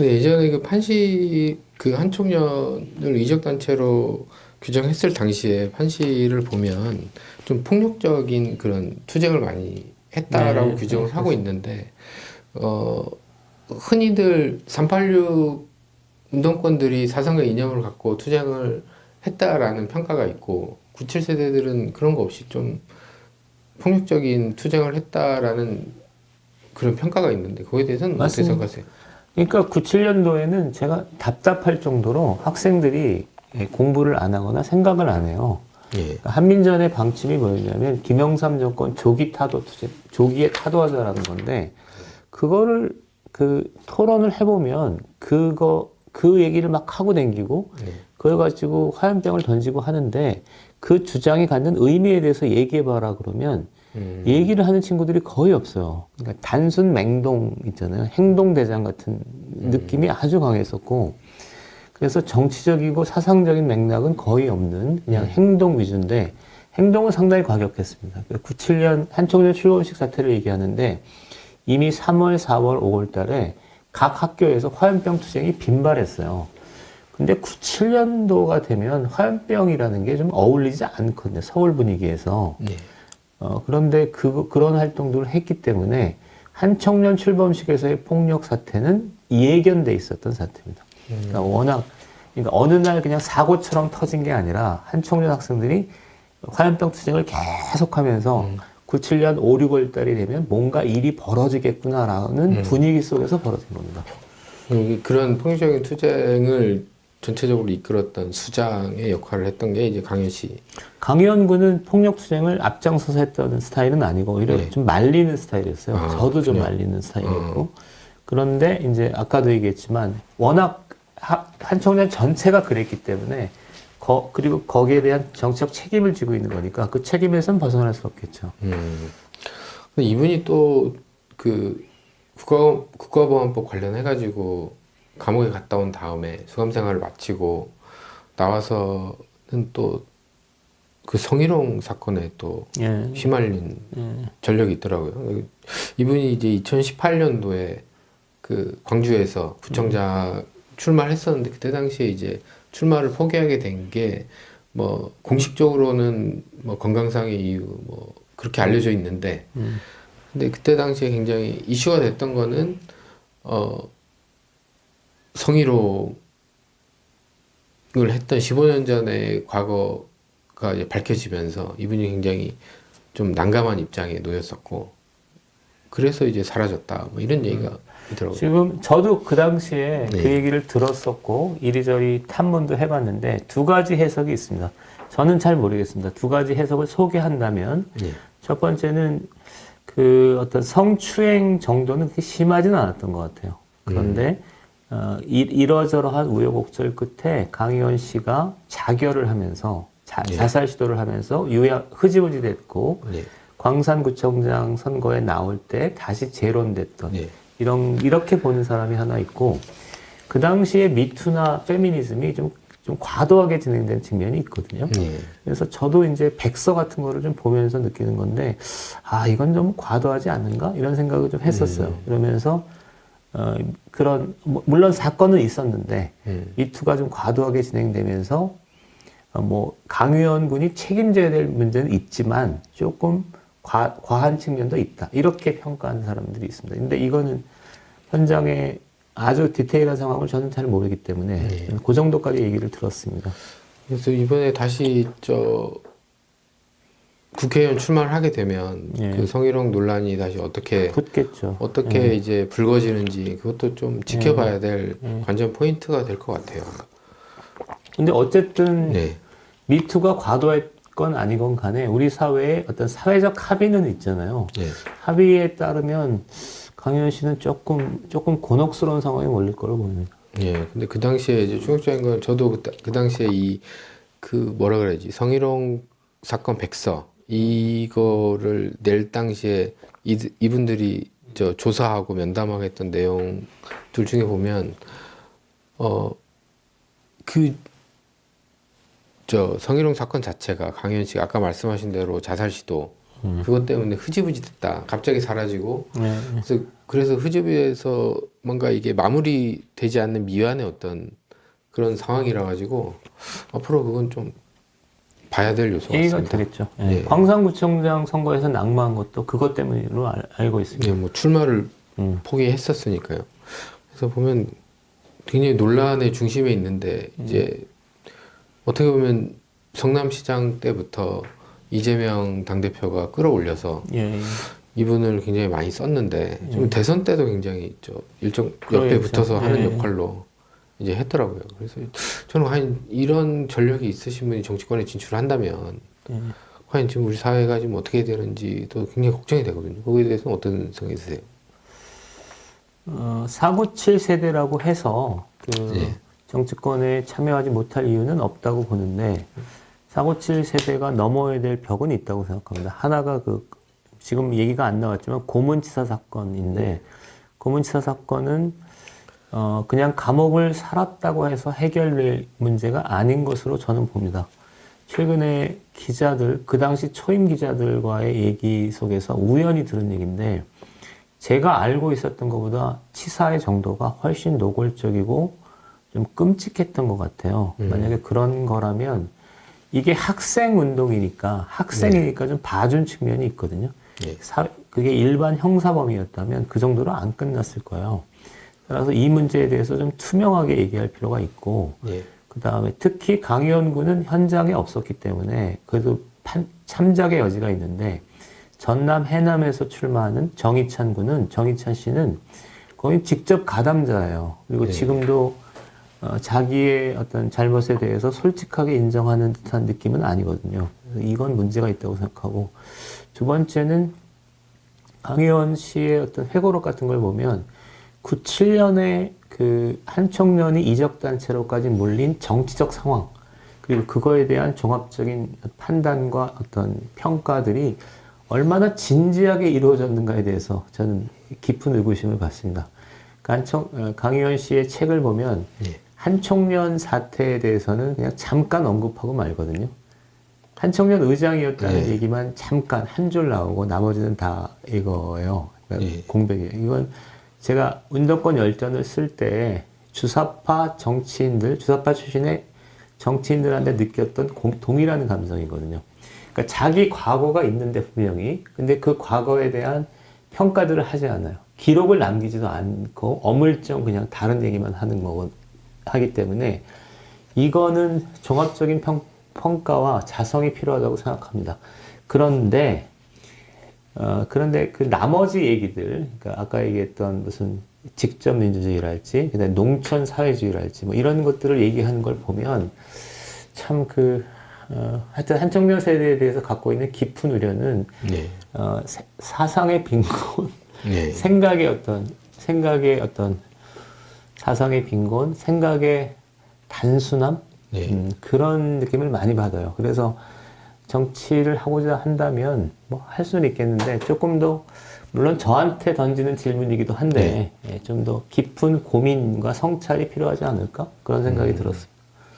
근데 예전에 그 판시 그 한총련을 이적단체로 규정했을 당시에 판시를 보면 좀 폭력적인 그런 투쟁을 많이 했다라고 규정을 하고 있는데 어 흔히들 386 운동권들이 사상과 이념을 갖고 투쟁을 했다라는 평가가 있고 97 세대들은 그런 거 없이 좀 폭력적인 투쟁을 했다라는 그런 평가가 있는데 그거에 대해서는 어떻게 맞습니다. 생각하세요? 그러니까 97년도에는 제가 답답할 정도로 학생들이 공부를 안 하거나 생각을 안 해요. 예. 그러니까 한민전의 방침이 뭐였냐면 김영삼 정권 조기 타도 투쟁, 조기에 타도하자라는 건데 그거를 그 토론을 해보면 그 얘기를 막 하고 댕기고 그걸 가지고 화염병을 던지고 하는데 그 주장이 갖는 의미에 대해서 얘기해봐라 그러면 얘기를 하는 친구들이 거의 없어요. 그러니까 단순 맹동 있잖아요. 행동대장 같은 느낌이 아주 강했었고 그래서 정치적이고 사상적인 맥락은 거의 없는 그냥 행동 위주인데 행동은 상당히 과격했습니다. 97년 한총련 출범식 사태를 얘기하는데 이미 3월, 4월, 5월 달에 각 학교에서 화염병 투쟁이 빈발했어요. 근데 97년도가 되면 화염병이라는 게 좀 어울리지 않거든요. 서울 분위기에서. 네. 그런데 그런 활동들을 했기 때문에 한청년 출범식에서의 폭력 사태는 예견돼 있었던 사태입니다. 그러니까 워낙, 그러니까 어느 날 그냥 사고처럼 터진 게 아니라 한청년 학생들이 화염병 투쟁을 계속하면서 97년 5, 6월 달이 되면 뭔가 일이 벌어지겠구나라는 분위기 속에서 벌어진 겁니다. 그런 폭력적인 투쟁을 전체적으로 이끌었던 수장의 역할을 했던 게 이제 강현 씨. 강의원 군은 폭력 투쟁을 앞장서서 했던 스타일은 아니고 오히려 네. 좀 말리는 스타일이었어요. 아, 저도 좀 그래요? 말리는 스타일이었고. 그런데 이제 아까도 얘기했지만 워낙 한청년 전체가 그랬기 때문에 그리고 거기에 대한 정치적 책임을 지고 있는 거니까 그 책임에선 벗어날 수 없겠죠. 근데 이분이 또 그 국가보안법 관련해가지고 감옥에 갔다 온 다음에 수감 생활을 마치고 나와서는 또 그 성희롱 사건에 또 예. 휘말린 전력이 있더라고요. 이분이 이제 2018년도에 그 광주에서 구청장 출마를 했었는데 그때 당시에 이제 출마를 포기하게 된 게 뭐 공식적으로는 뭐 건강상의 이유 뭐 그렇게 알려져 있는데 근데 그때 당시에 굉장히 이슈가 됐던 거는 성희롱을 했던 15년 전의 과거가 이제 밝혀지면서 이분이 굉장히 좀 난감한 입장에 놓였었고 그래서 이제 사라졌다 뭐 이런 얘기가 있더라고요. 지금 저도 그 당시에 네. 그 얘기를 들었었고 이리저리 탐문도 해봤는데 두 가지 해석이 있습니다. 저는 잘 모르겠습니다. 두 가지 해석을 소개한다면 네. 첫 번째는 그 어떤 성추행 정도는 그렇게 심하지는 않았던 것 같아요. 그런데 이러저러한 우여곡절 끝에 강의원 씨가 자결을 하면서 자살 시도를 하면서 흐지부지 됐고 네. 광산구청장 선거에 나올 때 다시 재론됐던 네. 이렇게 보는 사람이 하나 있고 그 당시에 미투나 페미니즘이 좀 과도하게 진행된 측면이 있거든요. 그래서 저도 이제 백서 같은 거를 좀 보면서 느끼는 건데 이건 좀 과도하지 않는가 이런 생각을 좀 했었어요. 그러면서 그런 물론 사건은 있었는데 미투가 좀 과도하게 진행되면서 뭐 강의원 군이 책임져야 될 문제는 있지만 조금 과한 측면도 있다. 이렇게 평가하는 사람들이 있습니다. 근데 이거는 현장에 아주 디테일한 상황을 저는 잘 모르기 때문에 그 정도까지 얘기를 들었습니다. 그래서 이번에 다시 국회의원 출마를 하게 되면 그 성희롱 논란이 다시 어떻게 붙겠죠. 이제 불거지는지 그것도 좀 지켜봐야 될 관전 포인트가 될 것 같아요. 근데 어쨌든 네. 미투가 과도했건 아니건 간에 우리 사회에 어떤 사회적 합의는 있잖아요. 네. 합의에 따르면 강현 씨는 조금 곤혹스러운 상황에 몰릴 거로 보입니다. 예. 근데 그 당시에 이제 충격적인 건 저도 그 당시에 뭐라 그래야지 성희롱 사건 백서 이거를 낼 당시에 이분들이 조사하고 면담하고 했던 내용들 중에 보면 성희롱 사건 자체가 강현 씨가 아까 말씀하신 대로 자살 시도 그것 때문에 흐지부지 됐다. 갑자기 사라지고 그래서 흐지부지에서 뭔가 이게 마무리되지 않는 미완의 어떤 그런 상황이라 가지고 앞으로 그건 좀 봐야 될 요소 얘기가 같습니다. 되겠죠. 예. 광산구청장 선거에서 낙마한 것도 그것 때문으로 알고 있습니다. 예, 뭐 출마를 음. 포기했었으니까요. 그래서 보면 굉장히 논란의 중심에 있는데 이제 어떻게 보면 성남시장 때부터 이재명 당대표가 끌어올려서 예. 이분을 굉장히 많이 썼는데 좀 대선 때도 굉장히 일정 옆에 그러겠죠. 붙어서 하는 예. 역할로 이제 했더라고요. 그래서 저는 과연 이런 전력이 있으신 분이 정치권에 진출한다면 과연 지금 우리 사회가 지금 어떻게 되는지도 굉장히 걱정이 되거든요. 거기에 대해서는 어떤 생각이 드세요? 497 세대라고 해서 그 예. 정치권에 참여하지 못할 이유는 없다고 보는데 497 세대가 넘어야 될 벽은 있다고 생각합니다. 하나가 그 지금 얘기가 안 나왔지만 고문치사 사건인데 고문치사 사건은 그냥 감옥을 살았다고 해서 해결될 문제가 아닌 것으로 저는 봅니다. 최근에 기자들, 그 당시 초임 기자들과의 얘기 속에서 우연히 들은 얘기인데 제가 알고 있었던 것보다 치사의 정도가 훨씬 노골적이고 좀 끔찍했던 것 같아요. 만약에 그런 거라면 이게 학생 운동이니까 학생이니까 좀 봐준 측면이 있거든요. 예. 그게 일반 형사범이었다면 그 정도로 안 끝났을 거예요. 따라서 이 문제에 대해서 좀 투명하게 얘기할 필요가 있고 예. 그 다음에 특히 강의원 군은 현장에 없었기 때문에 그래도 참작의 여지가 있는데 전남 해남에서 출마하는 정희찬 씨는 거의 직접 가담자예요. 그리고 네. 지금도 자기의 어떤 잘못에 대해서 솔직하게 인정하는 듯한 느낌은 아니거든요. 그래서 이건 문제가 있다고 생각하고 두 번째는 강의원 씨의 어떤 회고록 같은 걸 보면 97년에 그 한총련이 이적단체로까지 몰린 정치적 상황 그리고 그거에 대한 종합적인 판단과 어떤 평가들이 얼마나 진지하게 이루어졌는가에 대해서 저는 깊은 의구심을 갖습니다. 강의원 씨의 책을 보면 예. 한총련 사태에 대해서는 그냥 잠깐 언급하고 말거든요. 한총련 의장이었다는 예. 얘기만 잠깐 한 줄 나오고 나머지는 다 이거예요. 그러니까 예. 공백이에요. 이건 제가 운동권 열전을 쓸 때 주사파 출신의 정치인들한테 느꼈던 동일한 감성이거든요. 그러니까 자기 과거가 있는데 분명히 근데 그 과거에 대한 평가들을 하지 않아요. 기록을 남기지도 않고 어물쩡 그냥 다른 얘기만 하기 때문에 이거는 종합적인 평가와 자성이 필요하다고 생각합니다. 그런데 그 나머지 얘기들, 그러니까 아까 얘기했던 무슨 직접 민주주의랄지, 그다음에 농촌 사회주의랄지, 뭐 이런 것들을 얘기하는 걸 보면 참 하여튼 한청년 세대에 대해서 갖고 있는 깊은 우려는 네. 사상의 빈곤, 네. 생각의 어떤 사상의 빈곤, 생각의 단순함, 네. 그런 느낌을 많이 받아요. 그래서 정치를 하고자 한다면 뭐 할 수는 있겠는데 조금 더 물론 저한테 던지는 질문이기도 한데 좀 더 깊은 고민과 성찰이 필요하지 않을까 그런 생각이 들었습니다.